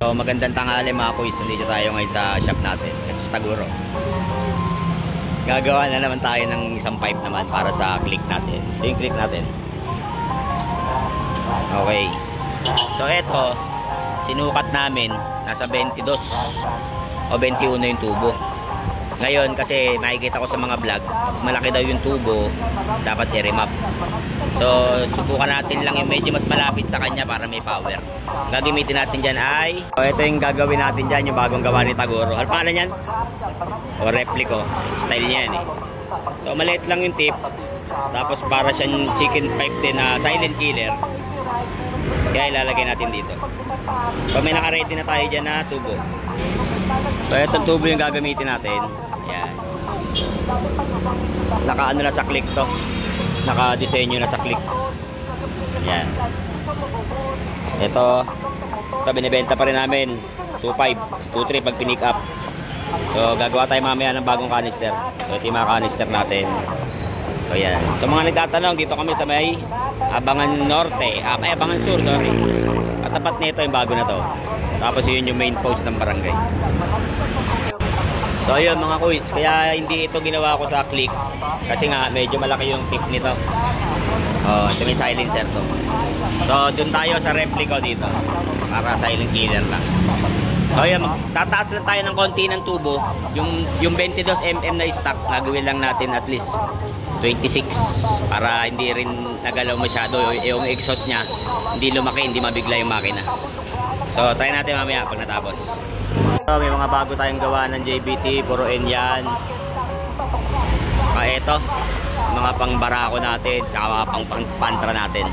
So magandang tanghali mga kuys, dito tayo ngayon sa shop natin, ito sa Taguro. Gagawa na naman tayo ng isang pipe naman para sa click natin. So yung click natin. Okay. So ito, sinukat namin, nasa 22 o 21 yung tubo. Ngayon kasi makikita ko sa mga vlog, malaki daw yung tubo, dapat i-remap. So subukan natin lang yung medyo mas malapit sa kanya para may power. Gagamitin natin dyan ay, ito yung gagawin natin dyan, yung bagong gawa ni Taguro. Ano pangalan yan? O replico, style niya yan eh. So maliit lang yung tip, tapos para siyang chicken pipe din na silent killer. Kaya ilalagay natin dito. So may naka-ready na tayo dyan na tubo. So itong tubo yung gagamitin natin. Yan. Naka-ano na sa click to. Naka-disenyo na sa click. Yan. Ito binibenta pa rin namin 2.5, 2.3 pag pinick up. So gagawa tayo mamaya ng bagong canister. So ito yung mga canister natin. So yan. So mga nagtatanong, dito kami sa may Abangan Norte, Abangan Sur, sorry. At tapat nito yung bago na to. Tapos yun yung main post ng barangay. So ayun mga kuys, kaya hindi ito ginawa ko sa click kasi nga medyo malaki yung tip nito. Oh, ito may silencer to. So dun tayo sa replica dito para silent killer lang. So ayun, tataas lang tayo ng konti ng tubo. Yung 22mm na stock, gagawin lang natin at least 26 para hindi rin nagalaw masyado yung exhaust nya, hindi lumaki, hindi mabigla yung makina. So try natin mamaya pag natapos. So, may mga bago tayong gawa ng JBT, puro N yan. Ito, mga pang barako natin, tsaka mga pang pantra natin.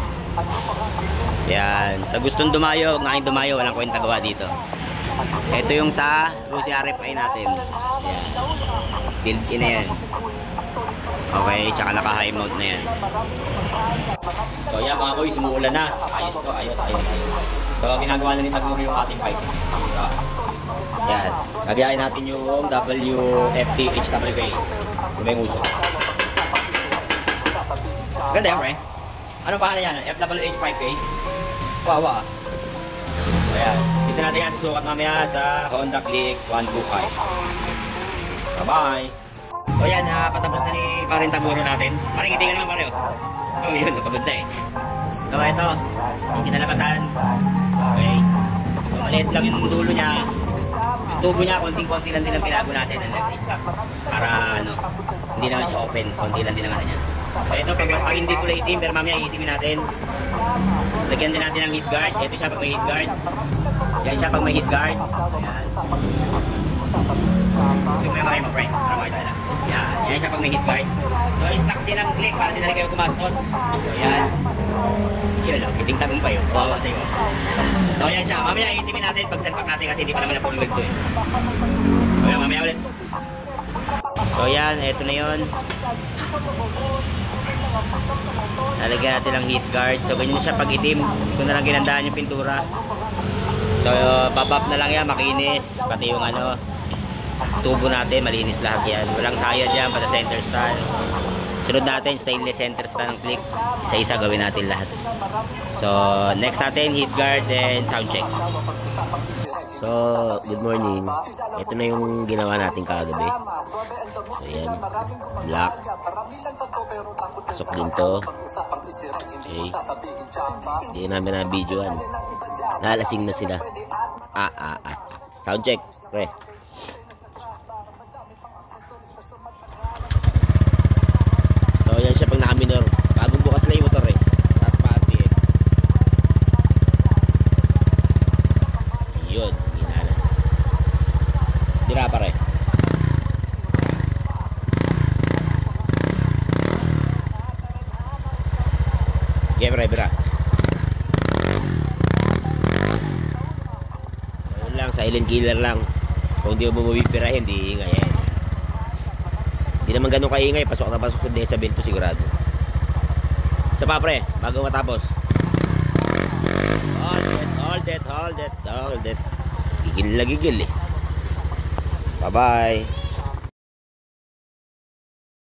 Yan, sa gustong dumayo, huwag na dumayo, walang kwenta gawa dito. Ito yung sa Rusi RFI natin. Yan, built-in na yan. Okay, tsaka naka high mount na yan. So yan mga boys, sumuulan na. Ayos to, ayos. So ginagawa na ni Taguro yung ating pipe. So, yan, lagyan natin yung WFT HWK. May uso. Ganda yan, pre. Ano pangalan yan? FWH5K? Wawa. Ayan, dito natin yan susukat mamaya sa Honda Click 125. Bye-bye. So yan, patapos na ni parin Taguro natin. Parang hindi ka naman pareho. Oh yun, napagod na eh. So ito, yung kinalabasan. Okay. So maliit lang yung dulo niya. Yung tubo niya, konting-konti lang din ang pinago natin ng left stock. Para ano, hindi naman siya open. Konti lang din ang ano niya. So ito, pag hindi kulay itim, pero mamaya iitimin natin. Lagyan din natin ng heat guard. Ito siya pag may heat guard. Yan siya pag may heat guard. Ayan. So may mga mo, friend. Para makita na. Yan siya pag may heat guard. So stock din ang click para din na rin kayo kumastos. So yan. Yun lang, kiting tagumpay yun. Bawa sa'yo. So yan siya. Mamaya iitimin natin pag sandpack natin kasi hindi pa naman na full weld to eh. So yan, mamaya ulit. So yan, eto na yun. Lalagyan natin ng heat guard. So ganyan siya pag itim. Ito na lang ginandaan yung pintura. So babab na lang yan, makinis. Pati yung ano, tubo natin, malinis lahat yan. Walang sayad yan, pati center stand. Sunod natin, stainless center stand ng click. Isa-isa gawin natin lahat. So next natin, heat guard and sound check. So good morning. Ito na yung ginawa natin kagabi. So yan, black. Pasok din to. Okay. Hindi namin na videoan. Nalasing na sila. Sound check, pre. So yan siya pag naka-minor. Bagong bukas na yung motor eh. Taas pati eh. Yun, ginala. Tira pa rin. Okay, bra. Ayun lang, silent killer lang. Kung hindi mo mabibirahin, hindi ingay eh. Hindi naman ganun kaingay, pasok na pasok din sa bento sigurado. Sa pa pre, bago matapos. Hold it. Gigil eh. Bye-bye.